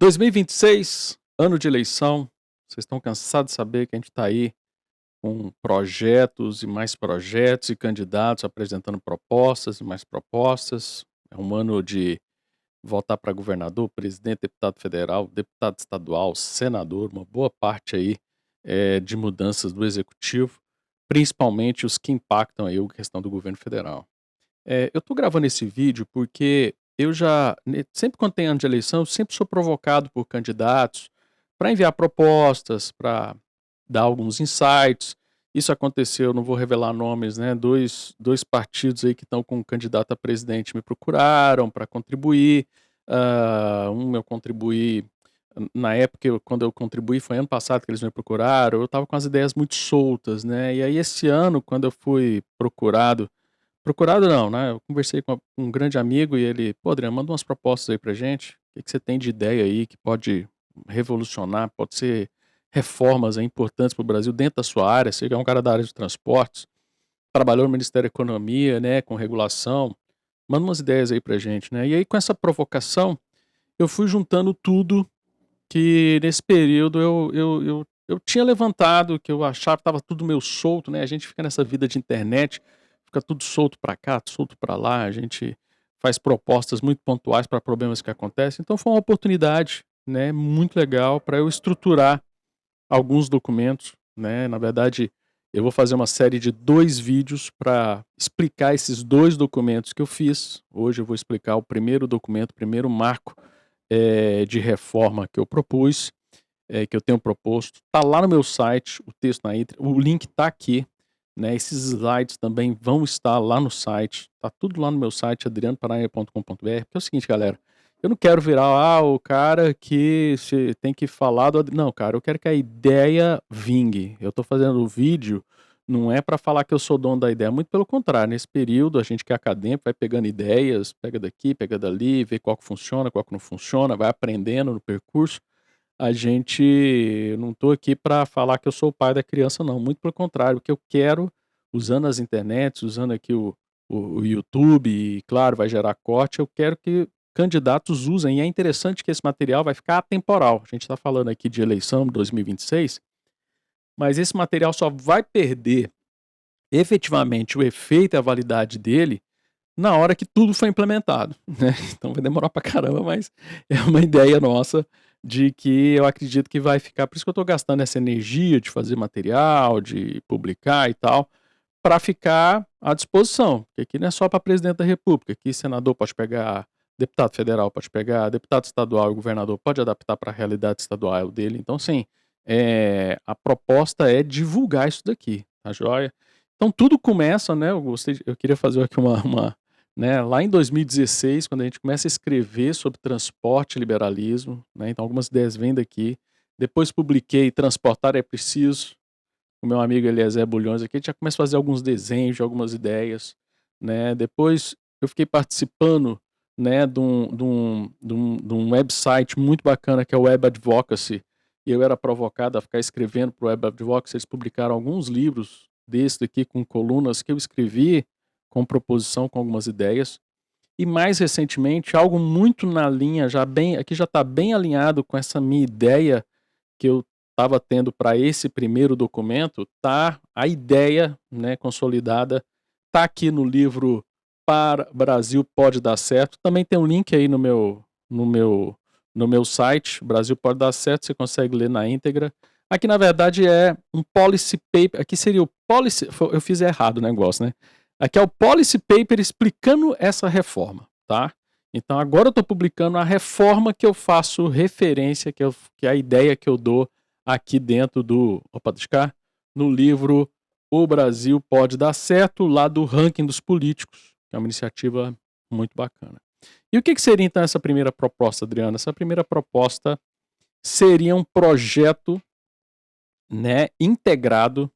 2026, ano de eleição. Vocês estão cansados de saber que a gente está aí com projetos e mais projetos e candidatos apresentando propostas e mais propostas. É um ano de votar para governador, presidente, deputado federal, deputado estadual, senador, uma boa parte aí de mudanças do executivo, principalmente os que impactam aí a questão do governo federal. Eu tô gravando esse vídeo porque sempre quando tem ano de eleição, eu sempre sou provocado por candidatos para enviar propostas, para dar alguns insights. Isso aconteceu, não vou revelar nomes, né? Dois partidos aí que estão com um candidato a presidente me procuraram para contribuir. Eu contribuí, na época, quando eu contribuí, foi ano passado que eles me procuraram. Eu estava com as ideias muito soltas, né? E aí, esse ano, quando eu fui procurado não, né, eu conversei com um grande amigo e ele: "Pô, Adriano, manda umas propostas aí pra gente, o que que você tem de ideia aí que pode revolucionar, pode ser reformas aí importantes para o Brasil dentro da sua área, você que é um cara da área de transportes, trabalhou no Ministério da Economia, né, com regulação, manda umas ideias aí pra gente", né. E aí com essa provocação, eu fui juntando tudo que nesse período eu tinha levantado, que eu achava que estava tudo meio solto, né, a gente fica nessa vida de internet, fica tudo solto para cá, solto para lá, a gente faz propostas muito pontuais para problemas que acontecem, então foi uma oportunidade, né, muito legal para eu estruturar alguns documentos, né, na verdade, eu vou fazer uma série de 2 vídeos para explicar esses 2 documentos que eu fiz. Hoje eu vou explicar o primeiro documento, o primeiro marco, de reforma que eu propus, que eu tenho proposto. Tá lá no meu site, o texto na íntegra, o link tá aqui, né, esses slides também vão estar lá no site, tá tudo lá no meu site adrianoparanaia.com.br, porque é o seguinte, galera, eu não quero virar, o cara que você tem que falar não, cara, eu quero que a ideia vingue. Eu tô fazendo o vídeo, não é para falar que eu sou dono da ideia, muito pelo contrário, nesse período a gente que é acadêmico vai pegando ideias, pega daqui, pega dali, vê qual que funciona, qual que não funciona, vai aprendendo no percurso. Eu não estou aqui para falar que eu sou o pai da criança não, muito pelo contrário, o que eu quero, usando as internets, usando aqui o YouTube e claro, vai gerar corte, eu quero que candidatos usem, e é interessante que esse material vai ficar atemporal. A gente está falando aqui de eleição 2026, mas esse material só vai perder efetivamente o efeito e a validade dele na hora que tudo foi implementado, né. Então vai demorar pra caramba, mas é uma ideia nossa de que eu acredito que vai ficar, por isso que eu tô gastando essa energia de fazer material, de publicar e tal, para ficar à disposição, porque aqui não é só para presidente da república, aqui senador pode pegar, deputado federal pode pegar, deputado estadual e governador pode adaptar para a realidade estadual dele, então assim, a proposta é divulgar isso daqui, tá joia? Então tudo começa, né, eu queria fazer aqui né, lá em 2016, quando a gente começa a escrever sobre transporte e liberalismo, né, então algumas ideias vêm daqui, depois publiquei Transportar é Preciso, o meu amigo Eliezer Bulhões aqui, a gente já começa a fazer alguns desenhos de algumas ideias, né, depois eu fiquei participando, né, de um website muito bacana que é o Web Advocacy, e eu era provocado a ficar escrevendo para o Web Advocacy, eles publicaram alguns livros desse daqui com colunas que eu escrevi, com proposição, com algumas ideias, e mais recentemente, algo muito na linha, aqui já está bem alinhado com essa minha ideia que eu estava tendo para esse primeiro documento, tá a ideia, né, consolidada, tá aqui no livro Para Brasil Pode Dar Certo. Também tem um link aí no meu, no meu site, Brasil Pode Dar Certo, você consegue ler na íntegra. Aqui, na verdade, é um policy paper, aqui seria o policy, eu fiz errado o negócio, né? Aqui é o policy paper explicando essa reforma, tá? Então agora eu estou publicando a reforma que eu faço referência, que é a ideia que eu dou aqui dentro deixa cá, no livro O Brasil Pode Dar Certo, lá do ranking dos políticos, que é uma iniciativa muito bacana. E o que seria então essa primeira proposta, Adriana? Essa primeira proposta seria um projeto, né, integrado,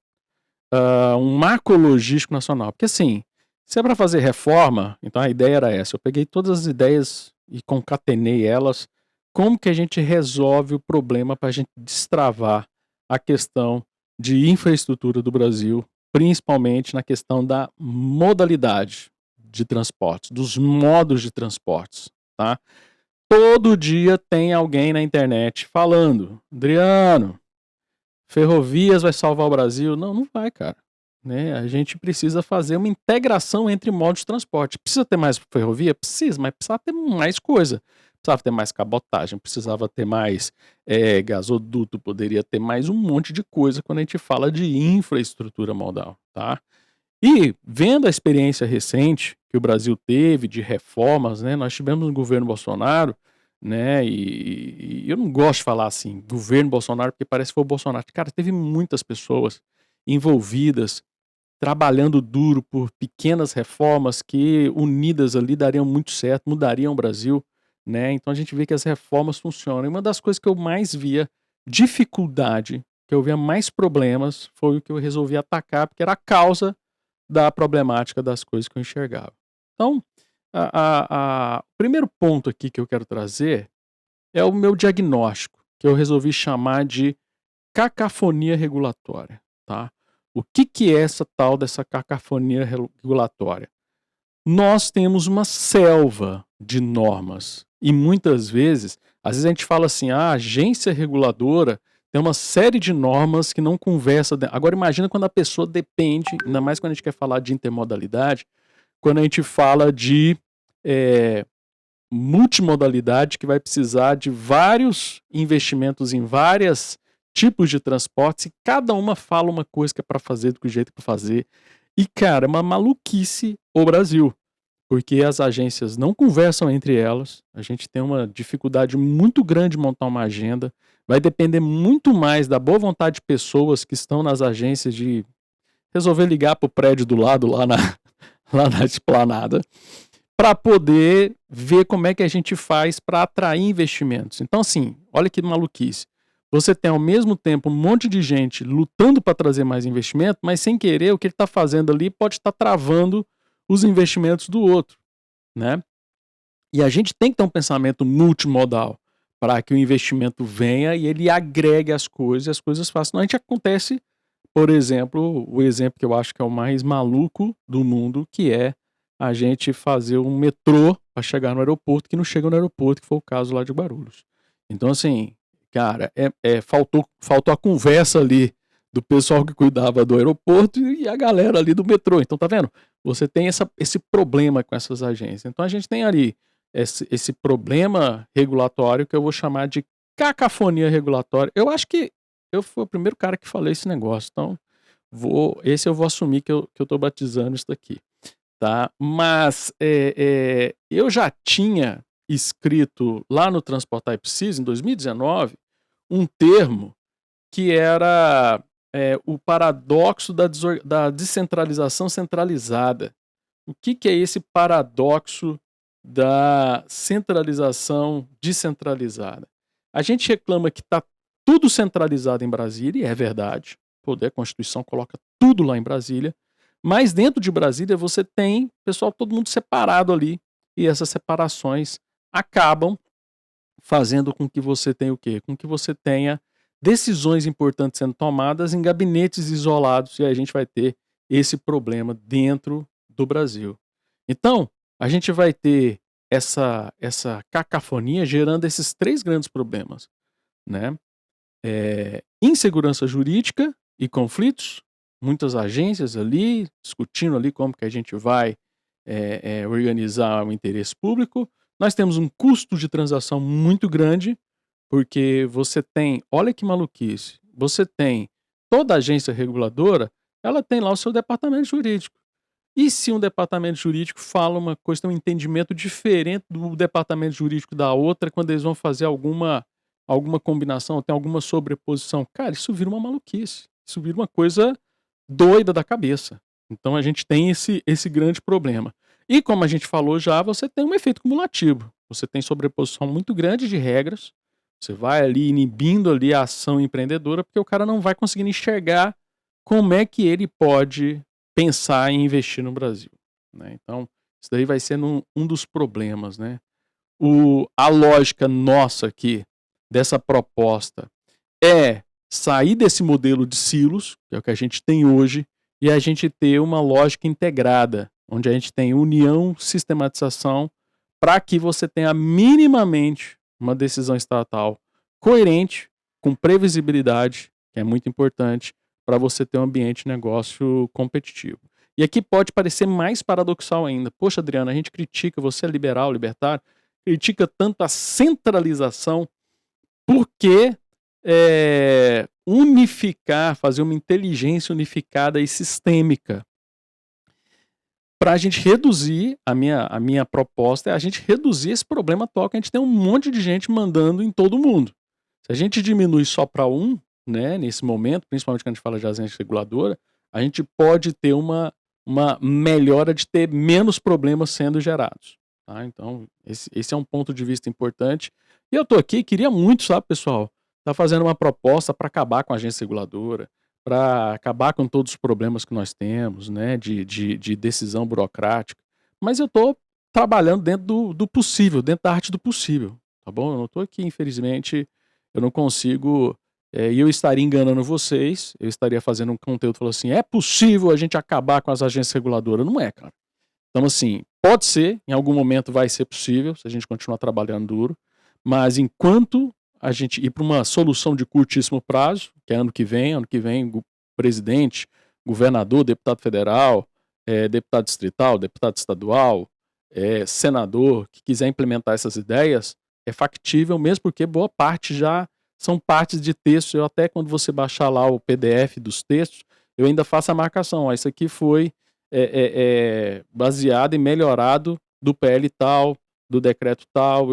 um marco logístico nacional. Porque assim, se é para fazer reforma, então a ideia era essa. Eu peguei todas as ideias e concatenei elas. Como que a gente resolve o problema para a gente destravar a questão de infraestrutura do Brasil, principalmente na questão da modalidade de transportes, dos modos de transportes, tá? Todo dia tem alguém na internet falando: Adriano, ferrovias vai salvar o Brasil. Não, não vai, cara. Né? A gente precisa fazer uma integração entre modos de transporte. Precisa ter mais ferrovia? Precisa, mas precisa ter mais coisa. Precisava ter mais cabotagem, precisava ter mais gasoduto, poderia ter mais um monte de coisa quando a gente fala de infraestrutura modal, tá? E vendo a experiência recente que o Brasil teve de reformas, né? Nós tivemos no governo Bolsonaro, né? E eu não gosto de falar assim, governo Bolsonaro, porque parece que foi o Bolsonaro. Cara, teve muitas pessoas envolvidas, trabalhando duro por pequenas reformas que, unidas ali, dariam muito certo, mudariam o Brasil, né? Então a gente vê que as reformas funcionam. E uma das coisas que eu mais via dificuldade, que eu via mais problemas, foi o que eu resolvi atacar, porque era a causa da problemática das coisas que eu enxergava. Então, o primeiro ponto aqui que eu quero trazer é o meu diagnóstico, que eu resolvi chamar de cacofonia regulatória, tá? O que é essa tal dessa cacofonia regulatória? Nós temos uma selva de normas e muitas vezes, às vezes a gente fala assim, a agência reguladora tem uma série de normas que não conversa. Agora imagina quando a pessoa depende, ainda mais quando a gente quer falar de intermodalidade, quando a gente fala de multimodalidade que vai precisar de vários investimentos em vários tipos de transportes e cada uma fala uma coisa que é para fazer do que jeito para fazer. E, cara, é uma maluquice o Brasil, porque as agências não conversam entre elas, a gente tem uma dificuldade muito grande de montar uma agenda, vai depender muito mais da boa vontade de pessoas que estão nas agências de resolver ligar para o prédio do lado, lá na esplanada, para poder ver como é que a gente faz para atrair investimentos. Então, assim, olha que maluquice. Você tem ao mesmo tempo um monte de gente lutando para trazer mais investimento, mas sem querer o que ele está fazendo ali pode estar travando os investimentos do outro, né? E a gente tem que ter um pensamento multimodal para que o investimento venha e ele agregue as coisas e as coisas façam. Senão a gente acontece, por exemplo, o exemplo que eu acho que é o mais maluco do mundo, que é a gente fazer um metrô para chegar no aeroporto, que não chega no aeroporto, que foi o caso lá de Guarulhos. Então, assim, cara, faltou a conversa ali do pessoal que cuidava do aeroporto e a galera ali do metrô. Então, tá vendo? Você tem esse problema com essas agências. Então, a gente tem ali esse problema regulatório que eu vou chamar de cacofonia regulatória. Eu acho que eu fui o primeiro cara que falei esse negócio. Então, esse eu vou assumir que eu tô batizando isso daqui. Tá? Mas eu já tinha escrito lá no Transport Type Cs, em 2019, um termo que era o paradoxo da descentralização centralizada. O que é esse paradoxo da centralização descentralizada? A gente reclama que está tudo centralizado em Brasília, e é verdade. A Constituição coloca tudo lá em Brasília. Mas dentro de Brasília você tem, pessoal, todo mundo separado ali. E essas separações acabam fazendo com que você tenha o quê? Com que você tenha decisões importantes sendo tomadas em gabinetes isolados. E aí a gente vai ter esse problema dentro do Brasil. Então, a gente vai ter essa cacofonia gerando esses três grandes problemas, né? Insegurança jurídica e conflitos, muitas agências ali discutindo ali como que a gente vai organizar o interesse público. Nós temos um custo de transação muito grande, porque você tem, olha que maluquice, você tem toda agência reguladora, ela tem lá o seu departamento jurídico. E se um departamento jurídico fala uma coisa, tem um entendimento diferente do departamento jurídico da outra, quando eles vão fazer alguma combinação, tem alguma sobreposição, cara, isso vira uma maluquice. Isso vira uma coisa doida da cabeça. Então a gente tem esse grande problema. E como a gente falou já, você tem um efeito cumulativo. Você tem sobreposição muito grande de regras. Você vai ali inibindo ali a ação empreendedora, porque o cara não vai conseguindo enxergar como é que ele pode pensar em investir no Brasil, né? Então, isso daí vai sendo um dos problemas, né? A lógica nossa aqui, dessa proposta, é sair desse modelo de silos, que é o que a gente tem hoje, e a gente ter uma lógica integrada, onde a gente tem união, sistematização, para que você tenha minimamente uma decisão estatal coerente, com previsibilidade, que é muito importante, para você ter um ambiente de negócio competitivo. E aqui pode parecer mais paradoxal ainda. Poxa, Adriano, a gente critica, você é liberal, libertário, critica tanto a centralização, por que unificar, fazer uma inteligência unificada e sistêmica? Para a gente reduzir, a minha proposta é a gente reduzir esse problema atual, que a gente tem um monte de gente mandando em todo mundo. Se a gente diminui só para um, né, nesse momento, principalmente quando a gente fala de agência reguladora, a gente pode ter uma melhora de ter menos problemas sendo gerados. Tá? Então, esse é um ponto de vista importante. E eu estou aqui, queria muito, sabe, pessoal, tá fazendo uma proposta para acabar com a agência reguladora, para acabar com todos os problemas que nós temos, né, de decisão burocrática. Mas eu estou trabalhando dentro do possível, dentro da arte do possível, tá bom? Eu não estou aqui, infelizmente, eu não consigo, e eu estaria enganando vocês, eu estaria fazendo um conteúdo falando assim, é possível a gente acabar com as agências reguladoras? Não é, cara. Então, assim, pode ser, em algum momento vai ser possível, se a gente continuar trabalhando duro, mas enquanto a gente ir para uma solução de curtíssimo prazo, que é ano que vem, presidente, governador, deputado federal, deputado distrital, deputado estadual, senador, que quiser implementar essas ideias, é factível mesmo, porque boa parte já são partes de texto. Eu até, quando você baixar lá o PDF dos textos, eu ainda faço a marcação. Isso aqui foi baseado e melhorado do PL tal, do decreto tal.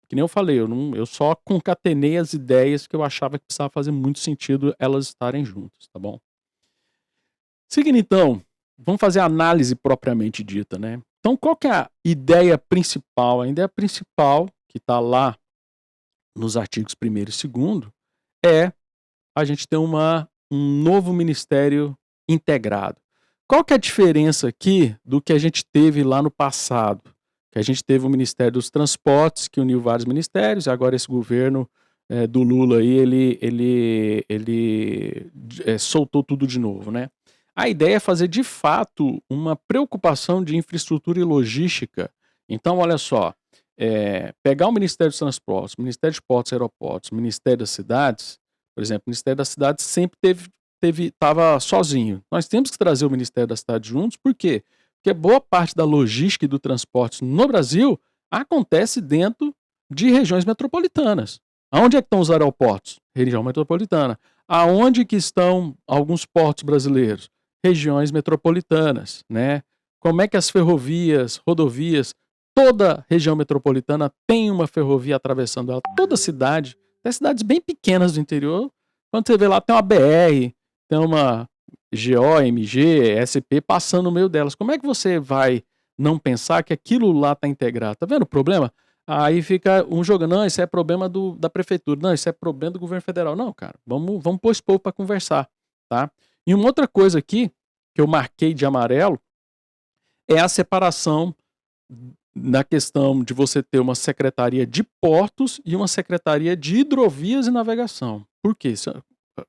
Que nem eu falei, eu só concatenei as ideias que eu achava que precisava fazer muito sentido elas estarem juntas, tá bom? Seguindo então, vamos fazer a análise propriamente dita, né? Então, qual que é a ideia principal? A ideia principal, que está lá nos artigos 1º e 2º, é a gente ter um novo ministério integrado. Qual que é a diferença aqui do que a gente teve lá no passado? Que a gente teve o Ministério dos Transportes, que uniu vários ministérios, e agora esse governo do Lula aí, ele soltou tudo de novo, né? A ideia é fazer, de fato, uma preocupação de infraestrutura e logística. Então, olha só, pegar o Ministério dos Transportes, o Ministério de Portos e Aeroportos, o Ministério das Cidades, por exemplo, o Ministério das Cidades sempre estava sozinho. Nós temos que trazer o Ministério das Cidades juntos, por quê? Porque boa parte da logística e do transporte no Brasil acontece dentro de regiões metropolitanas. Aonde é que estão os aeroportos? Região metropolitana. Aonde que estão alguns portos brasileiros? Regiões metropolitanas, né? Como é que as ferrovias, rodovias, toda região metropolitana tem uma ferrovia atravessando ela, toda cidade, até cidades bem pequenas do interior, quando você vê lá tem uma BR, tem uma GO, MG, SP passando no meio delas. Como é que você vai não pensar que aquilo lá está integrado? Tá vendo o problema? Aí fica um jogando, não, isso é problema da prefeitura, não, isso é problema do governo federal. Não, cara, vamos pôr esse povo para conversar, tá? E uma outra coisa aqui, que eu marquei de amarelo, é a separação na questão de você ter uma secretaria de portos e uma secretaria de hidrovias e navegação. Por quê?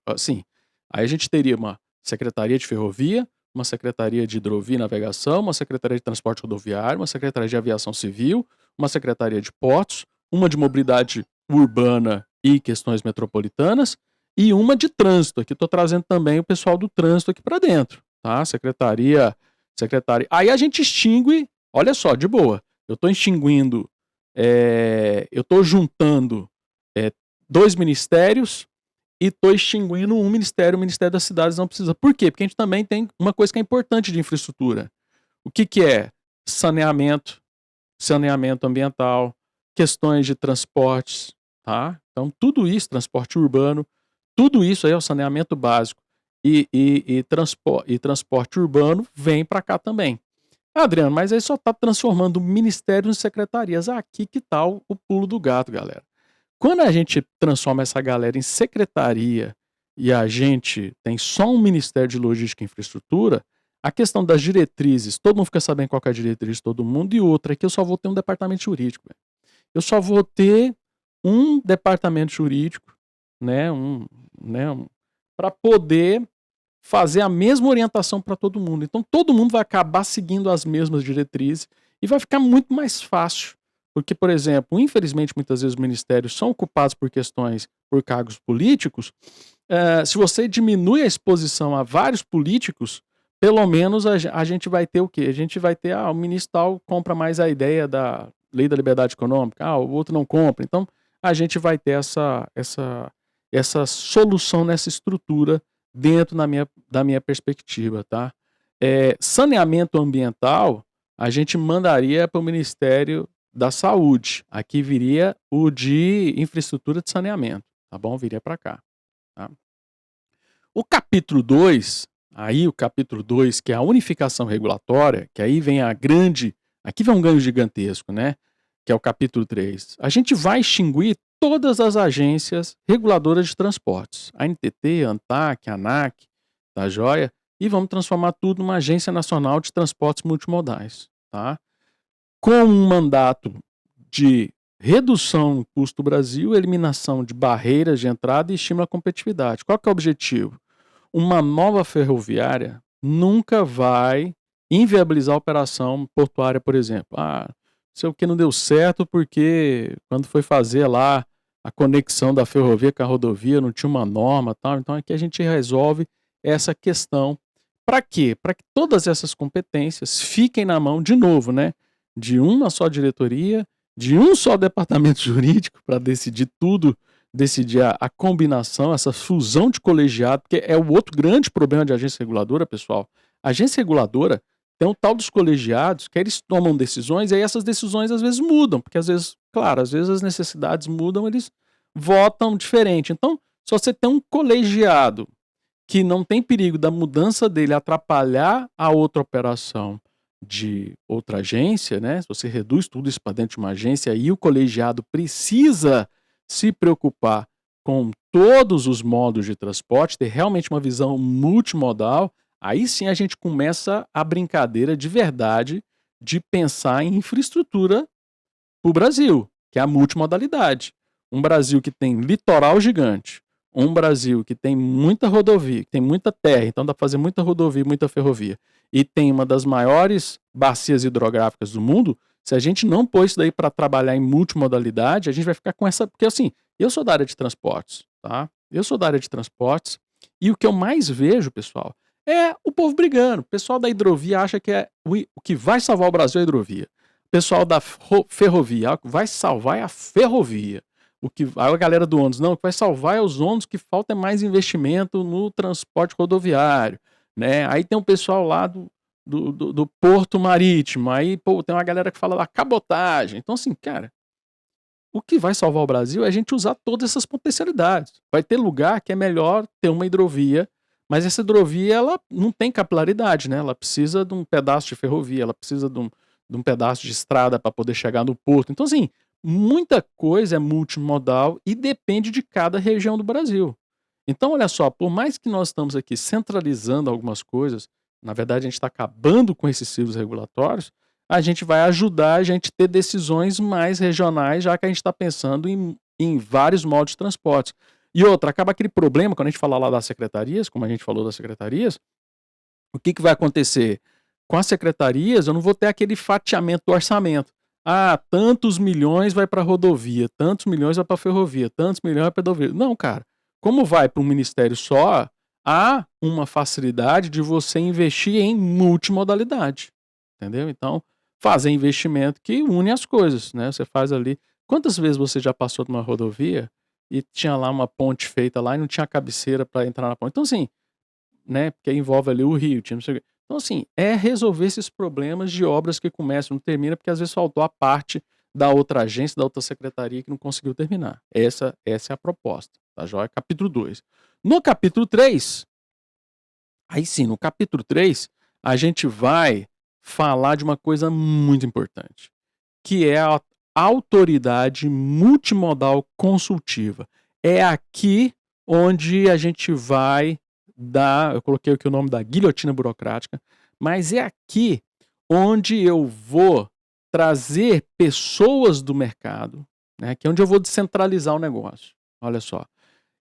Assim, aí a gente teria uma secretaria de ferrovia, uma secretaria de hidrovia e navegação, uma secretaria de transporte rodoviário, uma secretaria de aviação civil, uma secretaria de portos, uma de mobilidade urbana e questões metropolitanas e uma de trânsito. Aqui estou trazendo também o pessoal do trânsito aqui para dentro, tá? Secretaria. Aí a gente extingue, olha só, de boa. Eu estou extinguindo, eu estou juntando 2 ministérios e estou extinguindo um ministério, o Ministério das Cidades não precisa. Por quê? Porque a gente também tem uma coisa que é importante de infraestrutura. O que é? Saneamento ambiental, questões de transportes, tá? Então, tudo isso, transporte urbano, tudo isso aí é o saneamento básico e transporte urbano vem para cá também. Adriano, mas aí só está transformando ministérios em secretarias. Aqui que tá o pulo do gato, galera. Quando a gente transforma essa galera em secretaria e a gente tem só um Ministério de Logística e Infraestrutura, a questão das diretrizes, todo mundo fica sabendo qual que é a diretriz de todo mundo, e outra é que eu só vou ter um departamento jurídico. Eu só vou ter um departamento jurídico, né, para poder fazer a mesma orientação para todo mundo. Então todo mundo vai acabar seguindo as mesmas diretrizes e vai ficar muito mais fácil Porque, por exemplo, infelizmente, muitas vezes os ministérios são ocupados por cargos políticos. Se você diminui a exposição a vários políticos, pelo menos a gente vai ter o quê? A gente vai ter, o ministro tal compra mais a ideia da lei da liberdade econômica, o outro não compra. Então, a gente vai ter essa solução nessa estrutura dentro da minha perspectiva, tá? Saneamento ambiental, a gente mandaria para o Ministério da Saúde. Aqui viria o de infraestrutura de saneamento, tá bom? Viria para cá, tá? O capítulo 2, que é a unificação regulatória, que aí vem aqui vem um ganho gigantesco, né? Que é o capítulo 3. A gente vai extinguir todas as agências reguladoras de transportes. A ANTT, a ANTAC, a ANAC, tá joia? E vamos transformar tudo numa agência nacional de transportes multimodais, tá? Com um mandato de redução do custo do Brasil, eliminação de barreiras de entrada e estímulo à competitividade. Qual que é o objetivo? Uma nova ferroviária nunca vai inviabilizar a operação portuária, por exemplo. Sei o que não deu certo porque quando foi fazer lá a conexão da ferrovia com a rodovia não tinha uma norma, tal. Então aqui a gente resolve essa questão. Para quê? Para que todas essas competências fiquem na mão, de novo, né, de uma só diretoria, de um só departamento jurídico para decidir tudo, decidir a combinação, essa fusão de colegiado, porque é o outro grande problema de agência reguladora, pessoal. A agência reguladora tem o tal dos colegiados, que eles tomam decisões, e aí essas decisões às vezes mudam, porque às vezes, claro, às vezes as necessidades mudam, eles votam diferente. Então, se você tem um colegiado que não tem perigo da mudança dele atrapalhar a outra operação de outra agência, né? Se você reduz tudo isso para dentro de uma agência e o colegiado precisa se preocupar com todos os modos de transporte, ter realmente uma visão multimodal, aí sim a gente começa a brincadeira de verdade de pensar em infraestrutura para o Brasil, que é a multimodalidade. Um Brasil que tem litoral gigante, um Brasil que tem muita rodovia, que tem muita terra, então dá para fazer muita rodovia, muita ferrovia, e tem uma das maiores bacias hidrográficas do mundo. Se a gente não pôr isso daí para trabalhar em multimodalidade, a gente vai ficar com essa. Porque assim, eu sou da área de transportes, tá? Eu sou da área de transportes, e o que eu mais vejo, pessoal, é o povo brigando. O pessoal da hidrovia acha que o que vai salvar o Brasil é a hidrovia. O pessoal da ferrovia, o que vai salvar é a ferrovia. A galera do ônibus, não, o que vai salvar é os ônibus, que falta é mais investimento no transporte rodoviário, né? Aí tem o pessoal lá do Porto Marítimo, aí, tem uma galera que fala da cabotagem. Então, assim, cara, o que vai salvar o Brasil é a gente usar todas essas potencialidades. Vai ter lugar que é melhor ter uma hidrovia, mas essa hidrovia, ela não tem capilaridade, né? Ela precisa de um pedaço de ferrovia, ela precisa de um pedaço de estrada para poder chegar no porto. Então, assim, muita coisa é multimodal e depende de cada região do Brasil. Então, olha só, por mais que nós estamos aqui centralizando algumas coisas, na verdade a gente está acabando com esses ciclos regulatórios, a gente vai ajudar a gente a ter decisões mais regionais, já que a gente está pensando em vários modos de transporte. E outra, acaba aquele problema, quando a gente fala lá das secretarias, como a gente falou das secretarias, o que vai acontecer? Com as secretarias, eu não vou ter aquele fatiamento do orçamento. Tantos milhões vai para rodovia, tantos milhões vai para ferrovia, tantos milhões vai para rodovia. Não, cara. Como vai para um ministério só, há uma facilidade de você investir em multimodalidade. Entendeu? Então, fazer investimento que une as coisas, né? Você faz ali. Quantas vezes você já passou numa rodovia e tinha lá uma ponte feita lá e não tinha cabeceira para entrar na ponte? Então, assim, né? Porque envolve ali o rio, tinha não sei o quê. Então, assim, é resolver esses problemas de obras que começam, não termina, porque às vezes faltou a parte da outra agência, da outra secretaria que não conseguiu terminar. Essa é a proposta, tá joia? Capítulo 2. No capítulo 3, aí sim, no capítulo 3, a gente vai falar de uma coisa muito importante, que é a autoridade multimodal consultiva. É aqui onde a gente vai dar, eu coloquei aqui o nome da guilhotina burocrática, mas é aqui onde eu vou trazer pessoas do mercado, né, que é onde eu vou descentralizar o negócio. Olha só,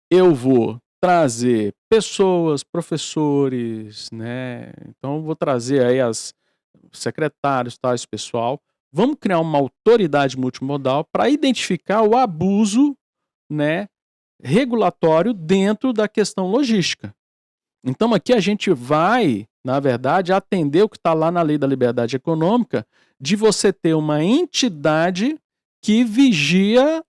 eu vou trazer pessoas, professores, né, então eu vou trazer aí as secretários, tal, esse pessoal, vamos criar uma autoridade multimodal para identificar o abuso, né, regulatório dentro da questão logística. Então aqui a gente vai, na verdade, atender o que está lá na Lei da Liberdade Econômica, de você ter uma entidade que vigia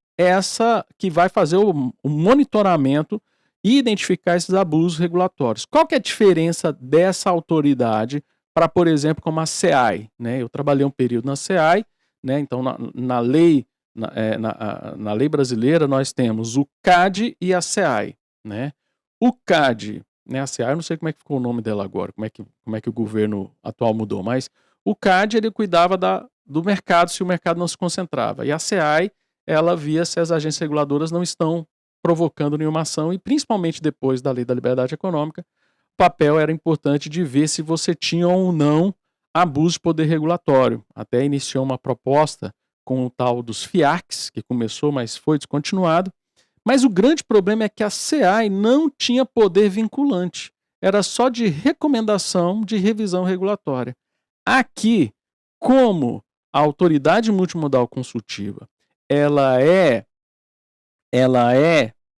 que vai fazer o monitoramento e identificar esses abusos regulatórios. Qual que é a diferença dessa autoridade para, por exemplo, como a SEAI, né? Eu trabalhei um período na SEAI, né? Então na lei na lei brasileira nós temos o CAD e a SEAI, né? O CAD, né, a SEAI, eu não sei como é que ficou o nome dela agora, como é que o governo atual mudou, mas o CAD ele cuidava do mercado se o mercado não se concentrava. E a SEAI, ela via se as agências reguladoras não estão provocando nenhuma ação, e principalmente depois da Lei da Liberdade Econômica, o papel era importante de ver se você tinha ou não abuso de poder regulatório. Até iniciou uma proposta com o tal dos FIACs, que começou, mas foi descontinuado. Mas o grande problema é que a SEAI não tinha poder vinculante. Era só de recomendação de revisão regulatória. Aqui, como a autoridade multimodal consultiva, ela é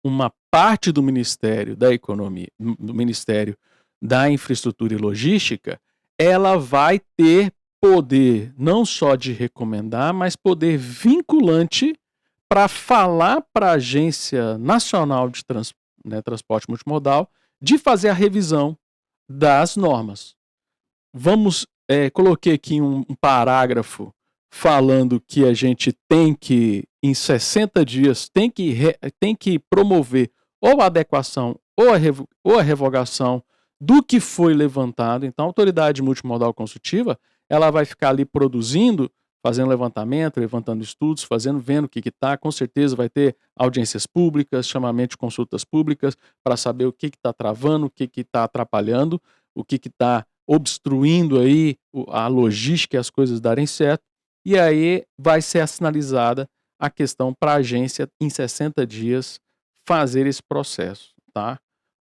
uma parte do Ministério da Economia, do Ministério da Infraestrutura e Logística, ela vai ter poder não só de recomendar, mas poder vinculante para falar para a Agência Nacional de Transporte Multimodal de fazer a revisão das normas. Coloquei aqui um parágrafo falando que a gente tem que, em 60 dias, tem que promover ou a adequação ou a revogação do que foi levantado. Então, a autoridade multimodal consultiva, ela vai ficar ali produzindo, fazendo levantamento, levantando estudos, vendo o que está. Com certeza vai ter audiências públicas, chamamento de consultas públicas, para saber o que está travando, o que está atrapalhando, o que está obstruindo aí a logística e as coisas darem certo. E aí vai ser sinalizada a questão para a agência, em 60 dias, fazer esse processo, tá?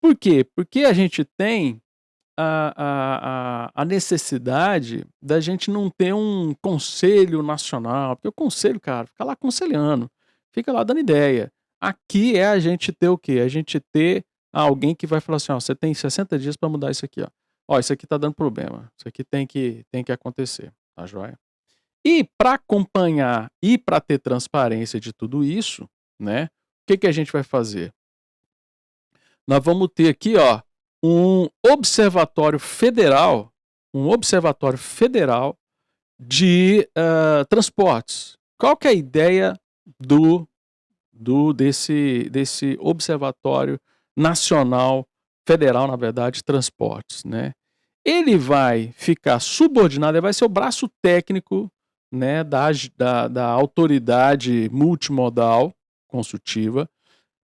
Por quê? Porque a gente tem a necessidade da gente não ter um conselho nacional, porque o conselho, cara, fica lá aconselhando, fica lá dando ideia. Aqui é a gente ter o quê? A gente ter alguém que vai falar assim, ó, você tem 60 dias para mudar isso aqui, ó. Ó, isso aqui tá dando problema, isso aqui tem que acontecer, tá joia? E para acompanhar e para ter transparência de tudo isso, né, o que a gente vai fazer? Nós vamos ter aqui, ó, um observatório federal de transportes. Qual que é a ideia desse observatório nacional, federal, na verdade, de transportes, né? Ele vai ficar subordinado, ele vai ser o braço técnico, né, da autoridade multimodal consultiva,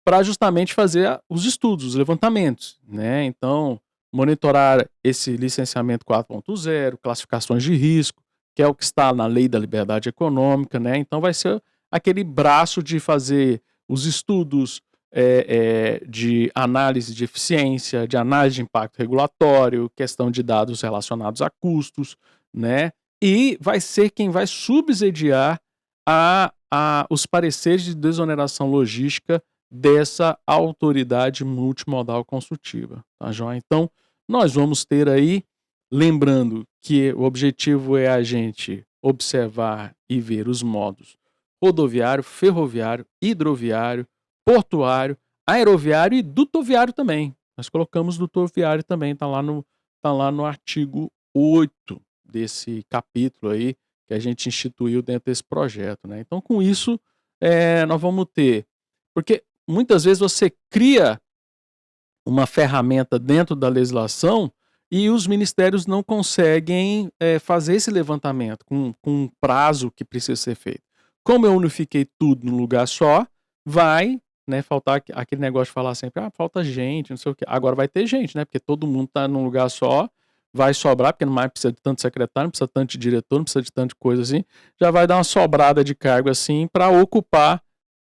para justamente fazer os estudos, os levantamentos, né? Então, monitorar esse licenciamento 4.0, classificações de risco, que é o que está na Lei da Liberdade Econômica, né? Então, vai ser aquele braço de fazer os estudos de análise de eficiência, de análise de impacto regulatório, questão de dados relacionados a custos, né? E vai ser quem vai subsidiar os pareceres de desoneração logística dessa autoridade multimodal consultiva, tá joia? Então, nós vamos ter aí, lembrando que o objetivo é a gente observar e ver os modos rodoviário, ferroviário, hidroviário, portuário, aeroviário e dutoviário também. Nós colocamos dutoviário também, tá lá no artigo 8 desse capítulo aí que a gente instituiu dentro desse projeto, né? Então, com isso, nós vamos ter, porque muitas vezes você cria uma ferramenta dentro da legislação e os ministérios não conseguem fazer esse levantamento com um prazo que precisa ser feito. Como eu unifiquei tudo num lugar só, vai, né, faltar aquele negócio de falar sempre, falta gente, não sei o quê. Agora vai ter gente, né, porque todo mundo está num lugar só, vai sobrar, porque não mais precisa de tanto secretário, não precisa tanto de diretor, não precisa de tanta coisa assim, já vai dar uma sobrada de cargo assim para ocupar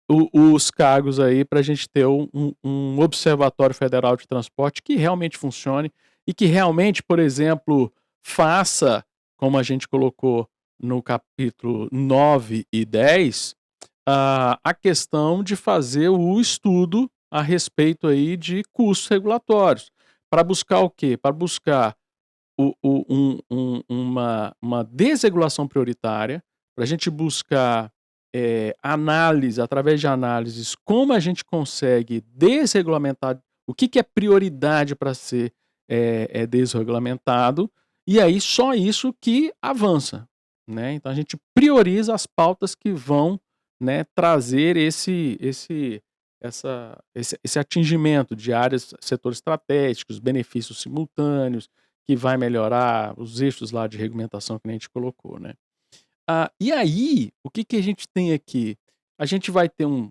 os cargos aí para a gente ter um observatório federal de transporte que realmente funcione e que realmente, por exemplo, faça, como a gente colocou no capítulo 9 e 10, a questão de fazer o estudo a respeito aí de custos regulatórios. Para buscar o quê? Para buscar uma desregulação prioritária, para a gente buscar análise, através de análises, como a gente consegue desregulamentar, o que, que é prioridade para ser desregulamentado, e aí só isso que avança. Né? Então a gente prioriza as pautas que vão, né, trazer esse atingimento de áreas, setores estratégicos, benefícios simultâneos, que vai melhorar os eixos lá de regulamentação que nem a gente colocou, né. E aí, o que que a gente tem aqui? A gente vai ter um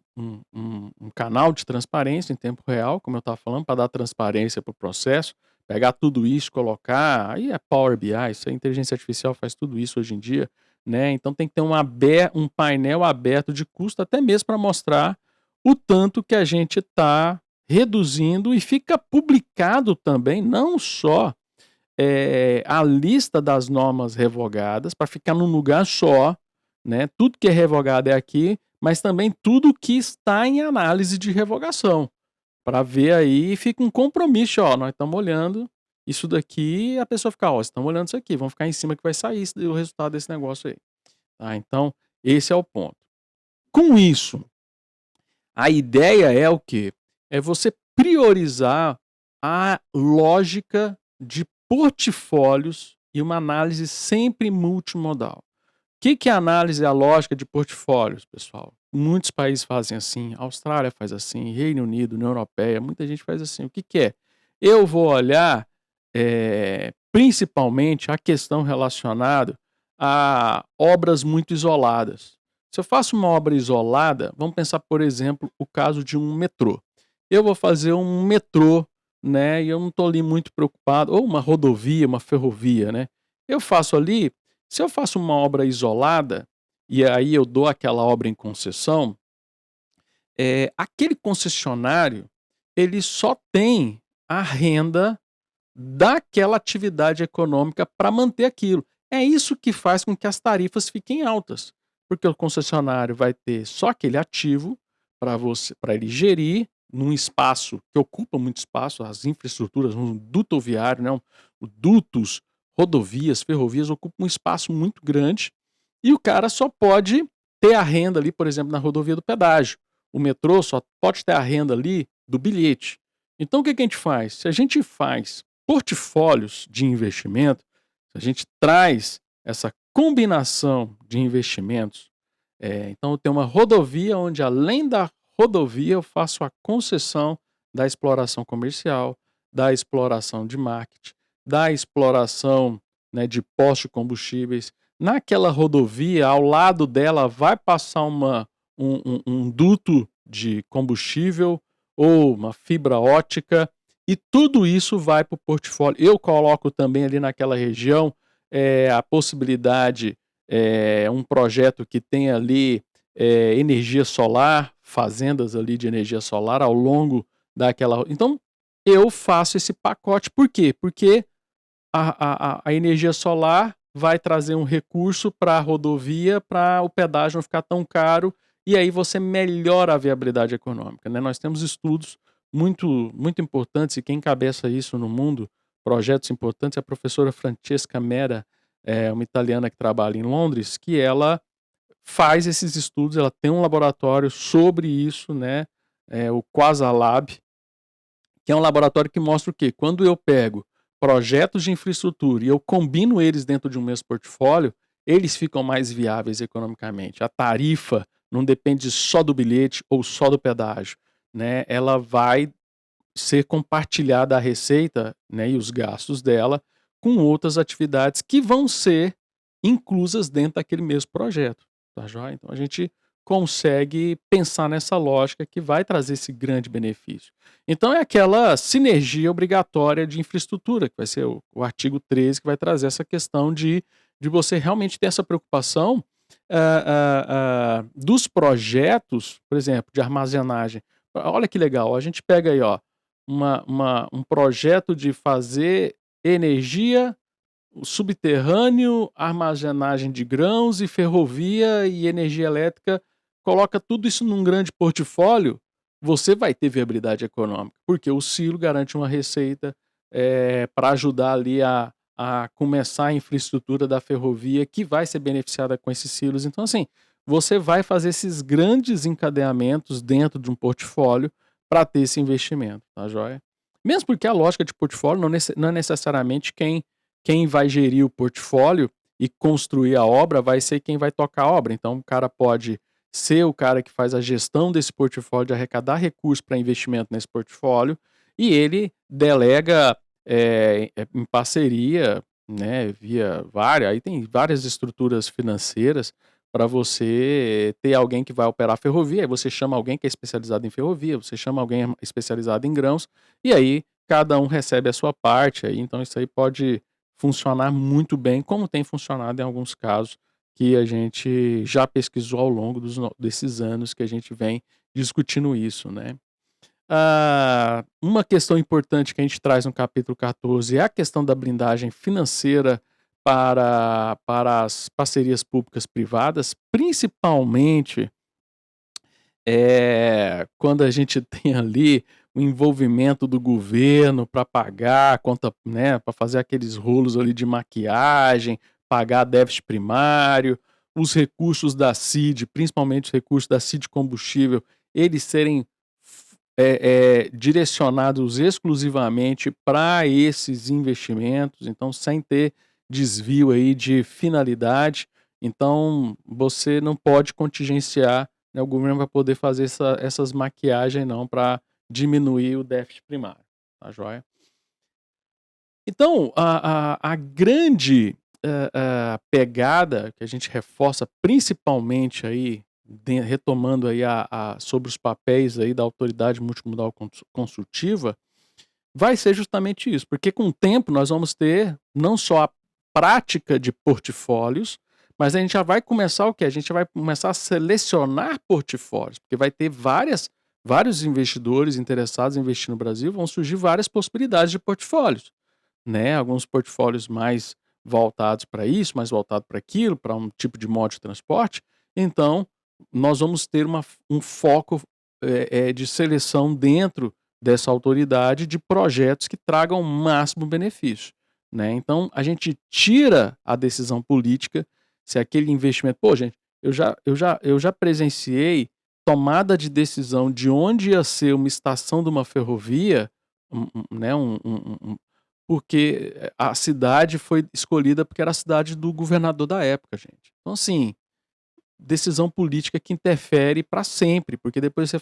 canal de transparência em tempo real, como eu estava falando, para dar transparência para o processo, pegar tudo isso, colocar, aí é Power BI, isso aí, inteligência artificial faz tudo isso hoje em dia, né, então tem que ter um painel aberto de custo, até mesmo para mostrar o tanto que a gente está reduzindo, e fica publicado também, não só a lista das normas revogadas, para ficar num lugar só, né? Tudo que é revogado é aqui, mas também tudo que está em análise de revogação, para ver aí, fica um compromisso, ó, nós estamos olhando isso daqui, a pessoa fica, ó, estamos olhando isso aqui, vamos ficar em cima que vai sair o resultado desse negócio aí. Tá? Então, esse é o ponto. Com isso, a ideia é o quê? É você priorizar a lógica de portfólios e uma análise sempre multimodal. O que que é a análise e a lógica de portfólios, pessoal? Muitos países fazem assim, a Austrália faz assim, Reino Unido, União Europeia, muita gente faz assim. O que que é? Eu vou olhar principalmente a questão relacionada a obras muito isoladas. Se eu faço uma obra isolada, vamos pensar, por exemplo, o caso de um metrô. Eu vou fazer um metrô, né, e eu não estou ali muito preocupado, ou uma rodovia, uma ferrovia, né? Eu faço ali, se eu faço uma obra isolada, e aí eu dou aquela obra em concessão, aquele concessionário, ele só tem a renda daquela atividade econômica para manter aquilo. É isso que faz com que as tarifas fiquem altas, porque o concessionário vai ter só aquele ativo para ele gerir num espaço que ocupa muito espaço, as infraestruturas, um duto viário, né, dutos, rodovias, ferrovias ocupam um espaço muito grande, e o cara só pode ter a renda ali, por exemplo, na rodovia do pedágio. O metrô só pode ter a renda ali do bilhete. Então o que que a gente faz? Se a gente faz portfólios de investimento, se a gente traz essa combinação de investimentos, então eu tenho uma rodovia onde, além da rodovia, eu faço a concessão da exploração comercial, da exploração de marketing, da exploração, né, de postos de combustíveis. Naquela rodovia, ao lado dela, vai passar um duto de combustível ou uma fibra ótica, e tudo isso vai para o portfólio. Eu coloco também ali naquela região a possibilidade, um projeto que tem ali energia solar, fazendas ali de energia solar ao longo daquela. Então, eu faço esse pacote. Por quê? Porque a energia solar vai trazer um recurso para a rodovia, para o pedágio não ficar tão caro, e aí você melhora a viabilidade econômica. Né? Nós temos estudos muito importantes, e quem encabeça isso no mundo, projetos importantes, é a professora Francesca Mera, uma italiana que trabalha em Londres, que ela faz esses estudos, ela tem um laboratório sobre isso, né? O Quasalab, que é um laboratório que mostra o quê? Quando eu pego projetos de infraestrutura e eu combino eles dentro de um mesmo portfólio, eles ficam mais viáveis economicamente. A tarifa não depende só do bilhete ou só do pedágio, né? Ela vai ser compartilhada a receita, né, e os gastos dela com outras atividades que vão ser inclusas dentro daquele mesmo projeto, tá joia? Então a gente consegue pensar nessa lógica que vai trazer esse grande benefício. Então é aquela sinergia obrigatória de infraestrutura, que vai ser o artigo 13, que vai trazer essa questão de você realmente ter essa preocupação dos projetos, por exemplo, de armazenagem. Olha que legal, a gente pega aí, ó, um projeto de fazer energia o subterrâneo, armazenagem de grãos e ferrovia e energia elétrica, coloca tudo isso num grande portfólio, você vai ter viabilidade econômica, porque o silo garante uma receita para ajudar ali a começar a infraestrutura da ferrovia que vai ser beneficiada com esses silos. Então, assim, você vai fazer esses grandes encadeamentos dentro de um portfólio para ter esse investimento, tá joia? Mesmo porque a lógica de portfólio não é necessariamente quem vai gerir o portfólio e construir a obra vai ser quem vai tocar a obra. Então, o cara pode ser o cara que faz a gestão desse portfólio, de arrecadar recursos para investimento nesse portfólio, e ele delega em parceria, né, via várias, aí tem várias estruturas financeiras para você ter alguém que vai operar a ferrovia, aí você chama alguém que é especializado em ferrovia, você chama alguém especializado em grãos, e aí cada um recebe a sua parte, aí, então isso aí pode funcionar muito bem, como tem funcionado em alguns casos que a gente já pesquisou ao longo desses anos que a gente vem discutindo isso, né? Uma questão importante que a gente traz no capítulo 14 é a questão da blindagem financeira para as parcerias públicas privadas, principalmente quando a gente tem ali o envolvimento do governo para pagar a conta, né, para fazer aqueles rolos ali de maquiagem, pagar déficit primário, os recursos da CID, principalmente os recursos da CID combustível, eles serem direcionados exclusivamente para esses investimentos, então sem ter desvio aí de finalidade. Então você não pode contingenciar, né, o governo vai poder fazer essas maquiagens não para diminuir o déficit primário, tá joia? Então, a grande pegada que a gente reforça principalmente aí, retomando aí sobre os papéis aí da autoridade multimodal consultiva, vai ser justamente isso, porque com o tempo nós vamos ter não só a prática de portfólios, mas a gente já vai começar o quê? A gente vai começar a selecionar portfólios, porque vai ter vários investidores interessados em investir no Brasil, vão surgir várias possibilidades de portfólios, né? Alguns portfólios mais voltados para isso, mais voltados para aquilo, para um tipo de modo de transporte. Então, nós vamos ter um foco de seleção dentro dessa autoridade de projetos que tragam o máximo benefício, né? Então, a gente tira a decisão política se aquele investimento... Pô, gente, eu já presenciei tomada de decisão de onde ia ser uma estação de uma ferrovia, né, porque a cidade foi escolhida porque era a cidade do governador da época, gente. Então, assim, decisão política que interfere para sempre, porque depois você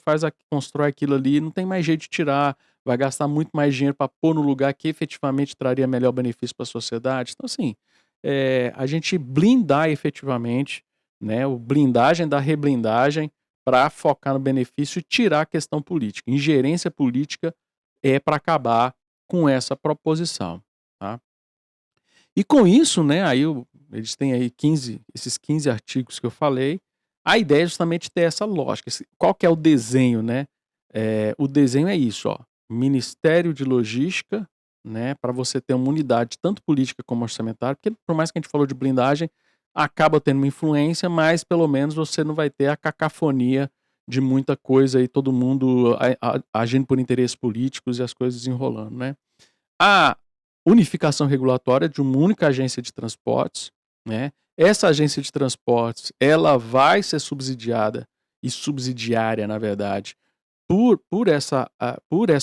constrói aquilo ali, não tem mais jeito de tirar, vai gastar muito mais dinheiro para pôr no lugar que efetivamente traria melhor benefício para a sociedade. Então, assim, a gente blindar efetivamente, né, o blindagem da reblindagem para focar no benefício e tirar a questão política. Ingerência política é para acabar com essa proposição, tá? E com isso, né, eles têm aí esses 15 artigos que eu falei. A ideia é justamente ter essa lógica. Qual que é o desenho, né? O desenho é isso, ó. Ministério de Logística, né, para você ter uma unidade tanto política como orçamentária, porque por mais que a gente falou de blindagem, acaba tendo uma influência, mas pelo menos você não vai ter a cacofonia de muita coisa e todo mundo agindo por interesses políticos e as coisas desenrolando, né? A unificação regulatória de uma única agência de transportes, né? Essa agência de transportes, ela vai ser subsidiada e subsidiária, na verdade, por essa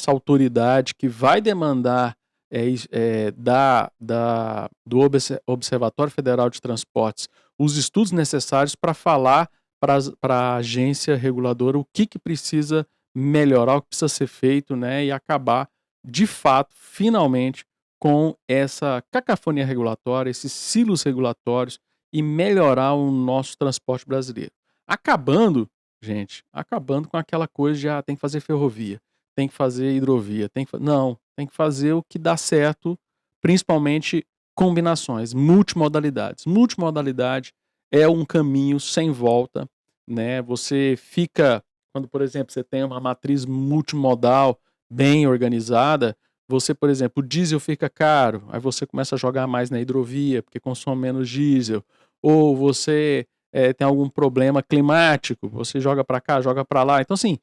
autoridade que vai demandar do Observatório Federal de Transportes os estudos necessários para falar para a agência reguladora o que precisa melhorar, o que precisa ser feito, né, e acabar, de fato, finalmente, com essa cacofonia regulatória, esses silos regulatórios e melhorar o nosso transporte brasileiro. Acabando, gente, acabando com aquela coisa de tem que fazer ferrovia, tem que fazer hidrovia, não, tem que fazer o que dá certo, principalmente combinações, multimodalidades. Multimodalidade é um caminho sem volta, né? Você fica, quando, por exemplo, você tem uma matriz multimodal bem organizada, você, por exemplo, o diesel fica caro, aí você começa a jogar mais na hidrovia, porque consome menos diesel, ou você, tem algum problema climático, você joga para cá, joga para lá. Então assim,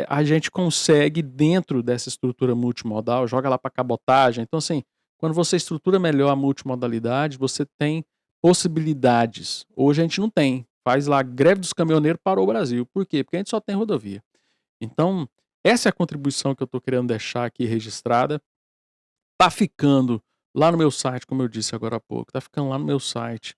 a gente consegue dentro dessa estrutura multimodal, joga lá para cabotagem. Então assim, quando você estrutura melhor a multimodalidade, você tem possibilidades. Hoje a gente não tem. Faz lá greve dos caminhoneiros, parou o Brasil. Por quê? Porque a gente só tem rodovia. Então, essa é a contribuição que eu estou querendo deixar aqui registrada. Tá ficando lá no meu site, como eu disse agora há pouco, tá ficando lá no meu site,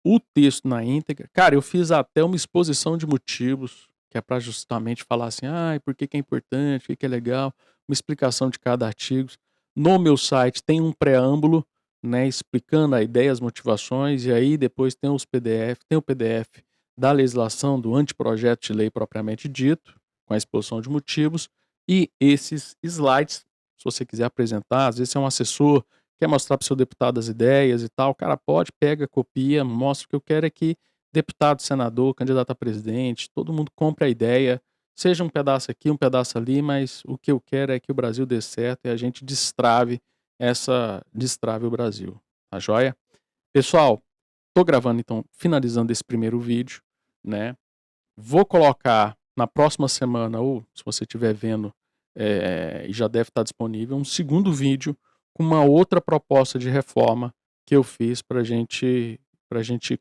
o texto na íntegra. Cara, eu fiz até uma exposição de motivos, que é para justamente falar assim: "Ai, por que que é importante, o que que é legal", uma explicação de cada artigo. No meu site tem um preâmbulo, né, explicando a ideia, as motivações, e aí depois tem os PDF, tem o PDF da legislação, do anteprojeto de lei propriamente dito, com a exposição de motivos, e esses slides se você quiser apresentar, às vezes você é um assessor, quer mostrar para o seu deputado as ideias e tal, o cara pode, pega, copia, mostra. O que eu quero é que deputado, senador, candidato a presidente, todo mundo compre a ideia, seja um pedaço aqui, um pedaço ali, mas o que eu quero é que o Brasil dê certo e a gente destrave o Brasil, tá joia? Pessoal, tô gravando então, finalizando esse primeiro vídeo, né? Vou colocar na próxima semana, ou se você estiver vendo, e já deve estar disponível, um segundo vídeo com uma outra proposta de reforma que eu fiz para gente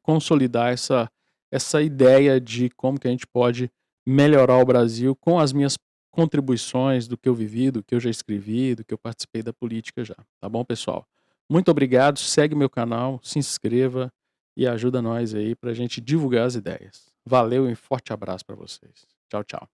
consolidar essa ideia de como que a gente pode melhorar o Brasil com as minhas contribuições do que eu vivi, do que eu já escrevi, do que eu participei da política já. Tá bom, pessoal? Muito obrigado, segue meu canal, se inscreva e ajuda nós aí para a gente divulgar as ideias. Valeu e um forte abraço para vocês. Tchau, tchau.